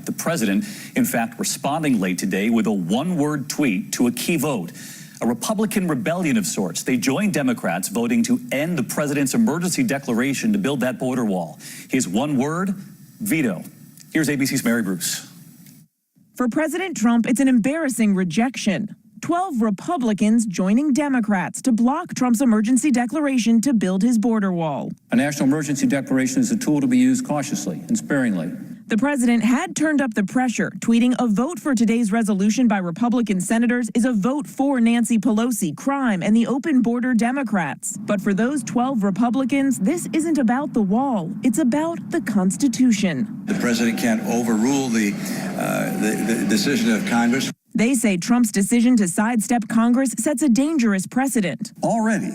The president, in fact, responding late today with a one-word tweet to a key vote. A Republican rebellion of sorts. They joined Democrats voting to end the president's emergency declaration to build that border wall. His one word, veto. Here's ABC's Mary Bruce. For President Trump, it's an embarrassing rejection. 12 Republicans joining Democrats to block Trump's emergency declaration to build his border wall. A national emergency declaration is a tool to be used cautiously and sparingly. The president had turned up the pressure, tweeting a vote for today's resolution by Republican senators is a vote for Nancy Pelosi, crime, and the open border Democrats. But for those 12 Republicans, this isn't about the wall. It's about the Constitution. The president can't overrule the decision of Congress. They say Trump's decision to sidestep Congress sets a dangerous precedent. Already,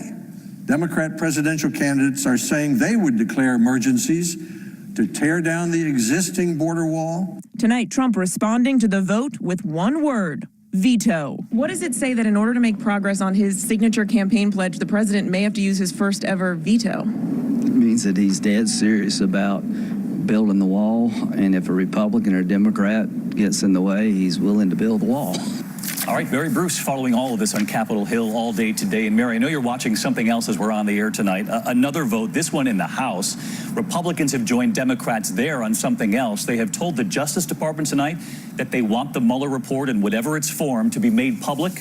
Democrat presidential candidates are saying they would declare emergencies to tear down the existing border wall. Tonight, Trump responding to the vote with one word, veto. What does it say that in order to make progress on his signature campaign pledge, the president may have to use his first ever veto? It means that he's dead serious about building the wall, and if a Republican or Democrat gets in the way, he's willing to build the wall. All right, Mary Bruce following all of this on Capitol Hill all day today. And Mary, I know you're watching something else as we're on the air tonight. Another vote, this one in the House. Republicans have joined Democrats there on something else. They have told the Justice Department tonight that they want the Mueller report in whatever its form to be made public.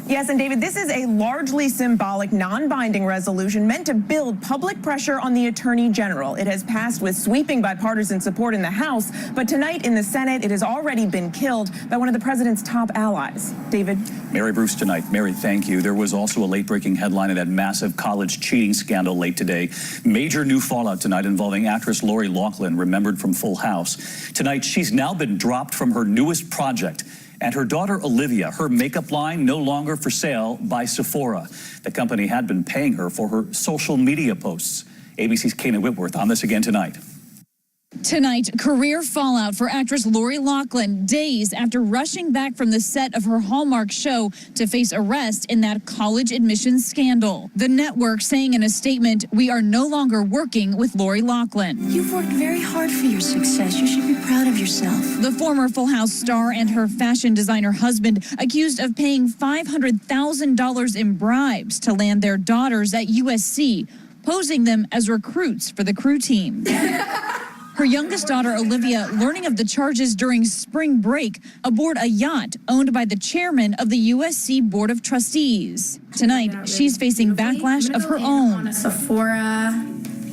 Yes, and David, this is a largely symbolic, non-binding resolution meant to build public pressure on the Attorney General. It has passed with sweeping bipartisan support in the House, but tonight in the Senate, it has already been killed by one of the president's top allies. David? Mary Bruce tonight. Mary, thank you. There was also a late-breaking headline of that massive college cheating scandal late today. Major new fallout tonight involving actress Loughlin, remembered from Full House. Tonight, she's now been dropped from her newest project. And her daughter, Olivia, her makeup line no longer for sale by Sephora. The company had been paying her for her social media posts. ABC's Kana Whitworth on this again tonight. Tonight, career fallout for actress Loughlin, days after rushing back from the set of her Hallmark show to face arrest in that college admissions scandal. The network saying in a statement, "We are no longer working with Loughlin. You've worked very hard for your success. You should be proud of yourself." The former Full House star and her fashion designer husband accused of paying $500,000 in bribes to land their daughters at USC, posing them as recruits for the crew team. Her youngest daughter, Olivia, learning of the charges during spring break aboard a yacht owned by the chairman of the USC Board of Trustees. Tonight, she's facing backlash of her own. Sephora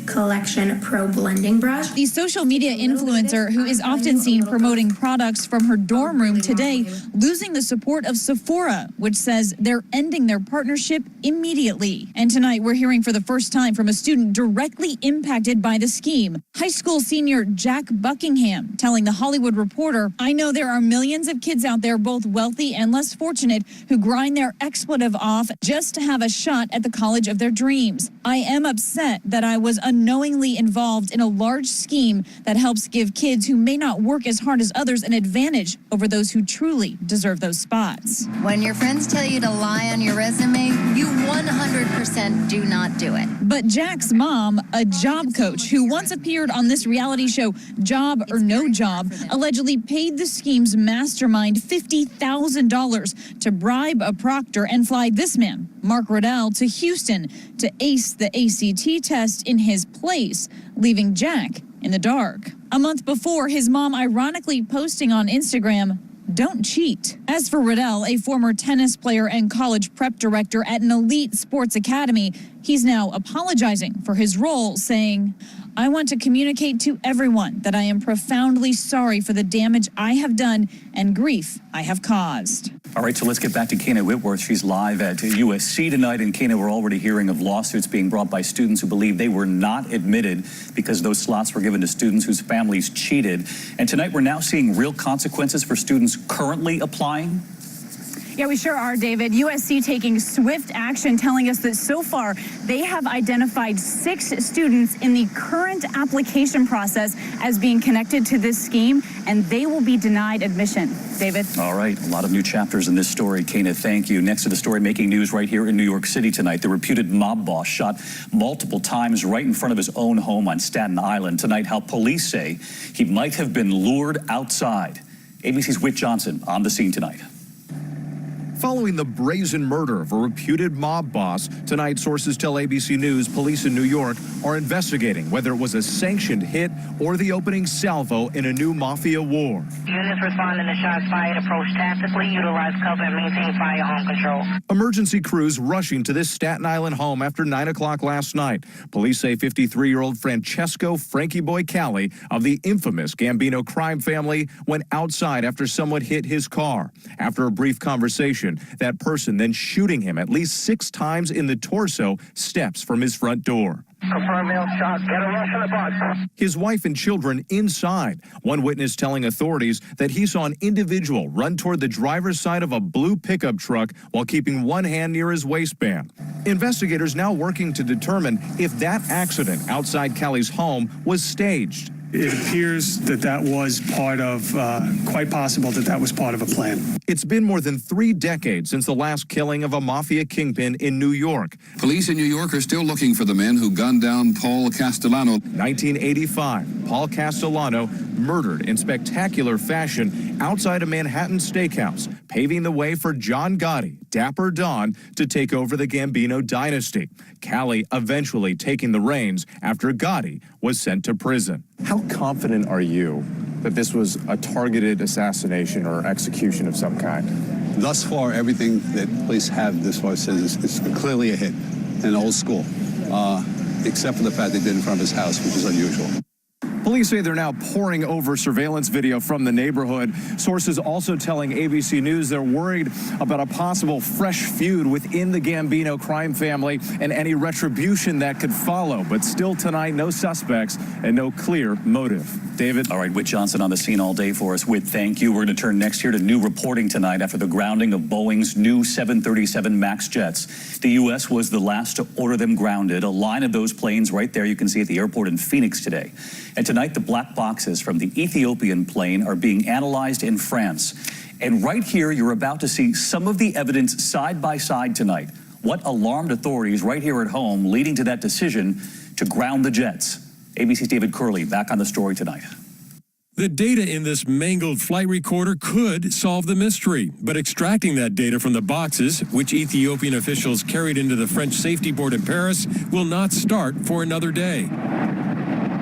Collection Pro Blending Brush. The social media influencer, who is often seen promoting products from her dorm room today, losing the support of Sephora, which says they're ending their partnership immediately. And tonight, we're hearing for the first time from a student directly impacted by the scheme. High school senior Jack Buckingham telling The Hollywood Reporter, "I know there are millions of kids out there, both wealthy and less fortunate, who grind their expletive off just to have a shot at the college of their dreams. I am upset that I was unknowingly involved in a large scheme that helps give kids who may not work as hard as others an advantage over those who truly deserve those spots." When your friends tell you to lie on your resume, you 100% do not do it. But Jack's mom, a job coach who once appeared on this reality show, Job or No Job, allegedly paid the scheme's mastermind $50,000 to bribe a proctor and fly this man, Mark Riddell, to Houston to ace the ACT test in his place, leaving Jack in the dark. A month before, his mom ironically posting on Instagram, "Don't cheat." As for Riddell, a former tennis player and college prep director at an elite sports academy, he's now apologizing for his role, saying, "I want to communicate to everyone that I am profoundly sorry for the damage I have done and grief I have caused." All right, so let's get back to Kana Whitworth. She's live at USC tonight. And Kana, we're already hearing of lawsuits being brought by students who believe they were not admitted because those slots were given to students whose families cheated. And tonight we're now seeing real consequences for students currently applying. Yeah, we sure are, David. USC taking swift action, telling us that so far they have identified 6 students in the current application process as being connected to this scheme, and they will be denied admission. David? All right, a lot of new chapters in this story. Kana, thank you. Next to the story making news right here in New York City tonight, the reputed mob boss shot multiple times right in front of his own home on Staten Island. Tonight, how police say he might have been lured outside. ABC's Whit Johnson on the scene tonight. Following the brazen murder of a reputed mob boss, tonight sources tell ABC News police in New York are investigating whether it was a sanctioned hit or the opening salvo in a new Mafia war. Units responding to shots fired approach tactically, utilize cover, and maintain firearm control. Emergency crews rushing to this Staten Island home after 9 o'clock last night. Police say 53-year-old Francesco Frankie Boy Cali of the infamous Gambino crime family went outside after someone hit his car. After a brief conversation, that person then shooting him at least 6 times in the torso steps from his front door. Confirm male shot. Get a rush in the box. His wife and children inside. One witness telling authorities that he saw an individual run toward the driver's side of a blue pickup truck while keeping one hand near his waistband. Investigators now working to determine if that accident outside Cali's home was staged. It appears that was part of, quite possible that was part of a plan. It's been more than 3 decades since the last killing of a mafia kingpin in New York. Police in New York are still looking for the men who gunned down Paul Castellano. 1985, Paul Castellano murdered in spectacular fashion outside a Manhattan steakhouse, paving the way for John Gotti, Dapper Don, to take over the Gambino dynasty. Cali eventually taking the reins after Gotti was sent to prison. How confident are you that this was a targeted assassination or execution of some kind? Thus far, everything that police have this far says is clearly a hit, an old school, except for the fact they did it in front of his house, which is unusual. Police say they're now poring over surveillance video from the neighborhood. Sources also telling ABC News they're worried about a possible fresh feud within the Gambino crime family and any retribution that could follow. But still tonight, no suspects and no clear motive. David? All right, Whit Johnson on the scene all day for us. Whit, thank you. We're going to turn next here to new reporting tonight after the grounding of Boeing's new 737 MAX jets. The U.S. was the last to order them grounded. A line of those planes right there you can see at the airport in Phoenix today. And tonight, the black boxes from the Ethiopian plane are being analyzed in France. And right here, you're about to see some of the evidence side by side tonight. What alarmed authorities right here at home leading to that decision to ground the jets. ABC's David Curley back on the story tonight. The data in this mangled flight recorder could solve the mystery, but extracting that data from the boxes, which Ethiopian officials carried into the French safety board in Paris, will not start for another day.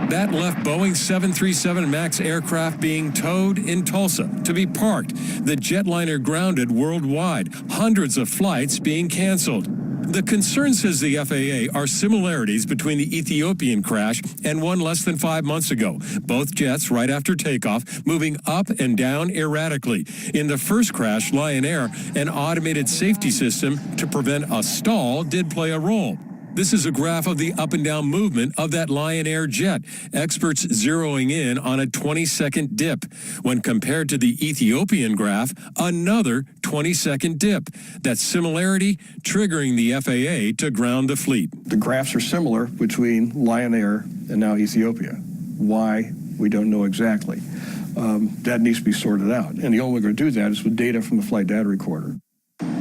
That left Boeing's 737 MAX aircraft being towed in Tulsa to be parked, the jetliner grounded worldwide, hundreds of flights being canceled. The concern, says the FAA, are similarities between the Ethiopian crash and one less than 5 months ago. Both jets, right after takeoff, moving up and down erratically. In the first crash, Lion Air, an automated safety system to prevent a stall, did play a role. This is a graph of the up and down movement of that Lion Air jet, experts zeroing in on a 20-second dip. When compared to the Ethiopian graph, another 20-second dip. That similarity triggering the FAA to ground the fleet. The graphs are similar between Lion Air and now Ethiopia. Why? We don't know exactly. That needs to be sorted out. And the only way we're going to do that is with data from the flight data recorder.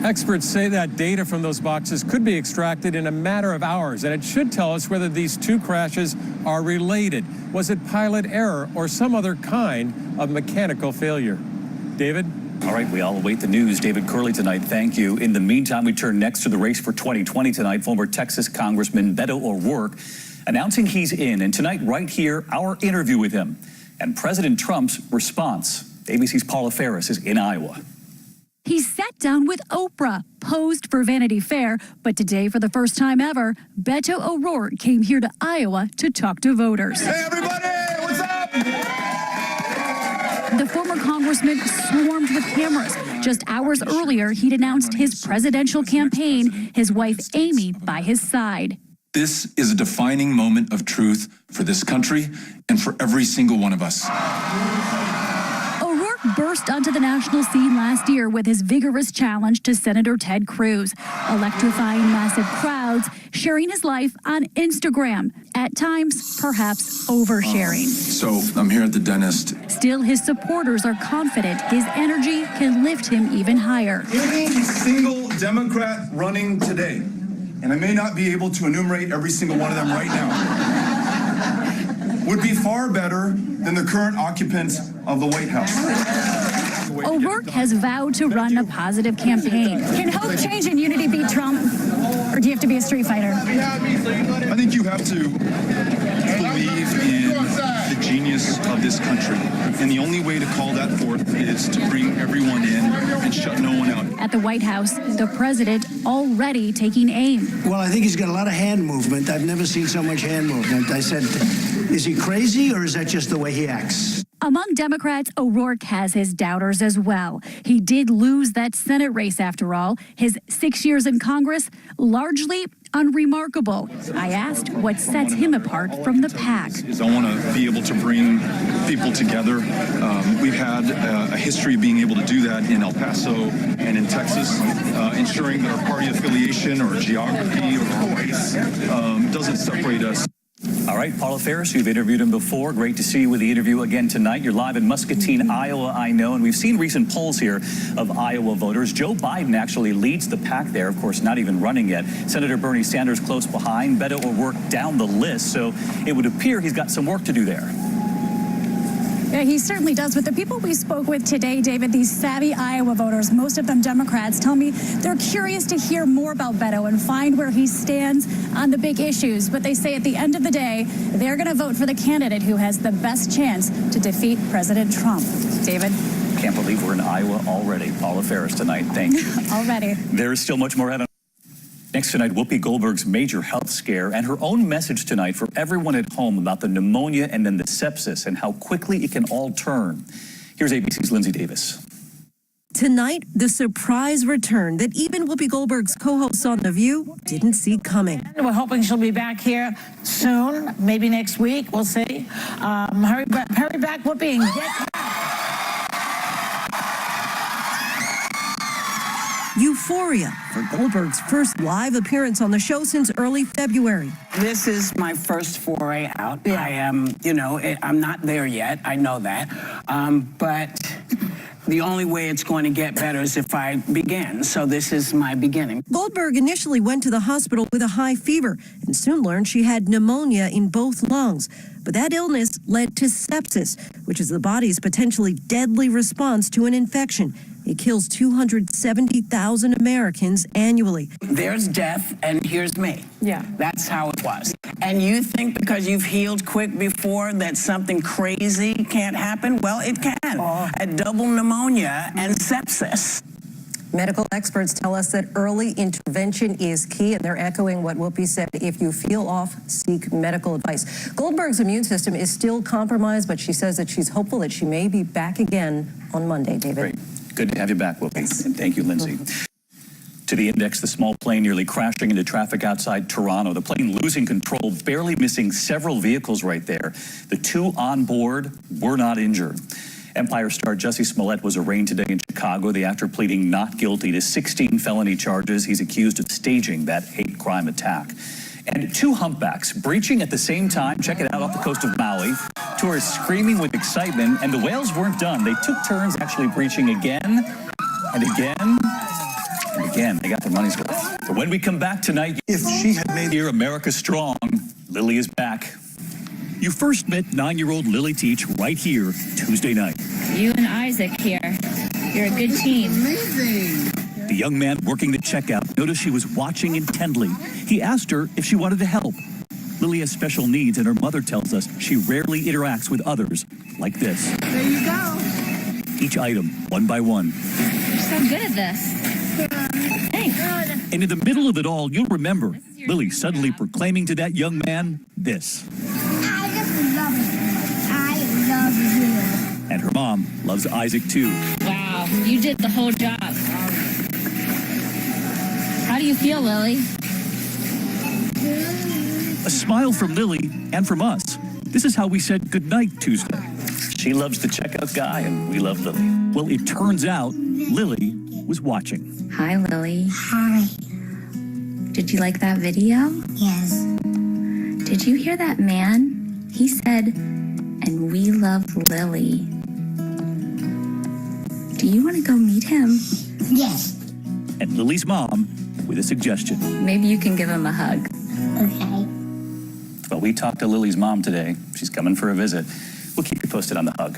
Experts say that data from those boxes could be extracted in a matter of hours, and it should tell us whether these two crashes are related. Was it pilot error or some other kind of mechanical failure? David? All right, we all await the news. David Curley tonight, thank you. In the meantime, we turn next to the race for 2020 tonight. Former Texas Congressman Beto ORourke announcing he's in. And tonight, right here, our interview with him and President Trump's response. ABC's Paula Ferris is in Iowa. He sat down with Oprah, posed for Vanity Fair, but today, for the first time ever, Beto ORourke came here to Iowa to talk to voters. Hey, everybody, what's up? The former congressman swarmed with cameras. Just hours earlier, he'd announced his presidential campaign, his wife Amy by his side. This is a defining moment of truth for this country and for every single one of us. burst onto the national scene last year with his vigorous challenge to Senator Ted Cruz, electrifying massive crowds, sharing his life on Instagram, at times perhaps oversharing. So I'm here at the dentist. Still, his supporters are confident his energy can lift him even higher. Any single Democrat running today, and I may not be able to enumerate every single one of them right now, would be far better than the current occupants of the White House. O'Rourke has vowed to run a positive campaign. Can hope, change, and unity beat Trump? Or do you have to be a street fighter? I think you have to believe in the genius of this country. And the only way to call that forth is to bring everyone in and shut no one out. At the White House, the president already taking aim. Well, I think he's got a lot of hand movement. I've never seen so much hand movement. I said, is he crazy or is that just the way he acts? Among Democrats, O'Rourke has his doubters as well. He did lose that Senate race after all. His 6 years in Congress, largely unremarkable. I asked what sets him apart from the pack. I want to be able to bring people together. We've had a history of being able to do that in El Paso and in Texas, ensuring that our party affiliation or geography or our race doesn't separate us. All right, Paula Ferris, you've interviewed him before. Great to see you with the interview again tonight. You're live in Muscatine, Iowa, I know, and we've seen recent polls here of Iowa voters. Joe Biden actually leads the pack there, of course, not even running yet. Senator Bernie Sanders close behind, Beto ORourke down the list, so it would appear he's got some work to do there. Yeah, he certainly does. But the people we spoke with today, David, these savvy Iowa voters, most of them Democrats, tell me they're curious to hear more about Beto and find where he stands on the big issues. But they say at the end of the day, they're going to vote for the candidate who has the best chance to defeat President Trump. David? Can't believe we're in Iowa already. Paula Ferris tonight. Thank you. Already. There is still much more ahead. Next tonight, Whoopi Goldberg's major health scare and her own message tonight for everyone at home about the pneumonia and then the sepsis and how quickly it can all turn. Here's ABC's Lindsay Davis. Tonight, the surprise return that even Whoopi Goldberg's co-hosts on The View didn't see coming. We're hoping she'll be back here soon, maybe next week. We'll see. Hurry back, Whoopi, and get back. Euphoria for Goldberg's first live appearance on the show since early February. This is my first foray out. Yeah. I am, I'm not there yet. I know that. But the only way it's going to get better is if I begin. So this is my beginning. Goldberg initially went to the hospital with a high fever and soon learned she had pneumonia in both lungs. But that illness led to sepsis, which is the body's potentially deadly response to an infection. It kills 270,000 Americans annually. There's death, and here's me. Yeah. That's how it was. And you think because you've healed quick before that something crazy can't happen? Well, it can. A double pneumonia and sepsis. Medical experts tell us that early intervention is key, and they're echoing what Whoopi said. If you feel off, seek medical advice. Goldberg's immune system is still compromised, but she says that she's hopeful that she may be back again on Monday, David. Great. Good to have you back, Whoopi. Yes. And thank you, Lindsay. To the index, the small plane nearly crashing into traffic outside Toronto. The plane losing control, barely missing several vehicles right there. The two on board were not injured. Empire star Jussie Smollett was arraigned today in Chicago. The actor pleading not guilty to 16 felony charges. He's accused of staging that hate crime attack. And two humpbacks breaching at the same time. Check it out off the coast of Maui. Tourists screaming with excitement, and the whales weren't done. They took turns actually breaching again and again and again. They got their money's worth. So when we come back tonight, if she had made here America strong, Lily is back. You first met 9-year-old Lily Teach right here Tuesday night. You and Isaac here. You're a good team. Amazing. The young man working the checkout noticed she was watching intently. He asked her if she wanted to help. Lily has special needs, and her mother tells us she rarely interacts with others like this. There you go. Each item, one by one. You're so good at this. Thanks. And in the middle of it all, you'll remember Lily suddenly proclaiming to that young man this. I just love it. I love you. And her mom loves Isaac too. Wow, you did the whole job. How do you feel, Lily? A smile from Lily and from us. This is how we said goodnight Tuesday. She loves the checkout guy, and we love Lily. Well, it turns out Lily was watching. Hi, Lily. Hi. Did you like that video? Yes. Did you hear that man? He said, and we love Lily. Do you want to go meet him? Yes. And Lily's mom with a suggestion. Maybe you can give him a hug. Okay. Well, we talked to Lily's mom today. She's coming for a visit. We'll keep you posted on the hug.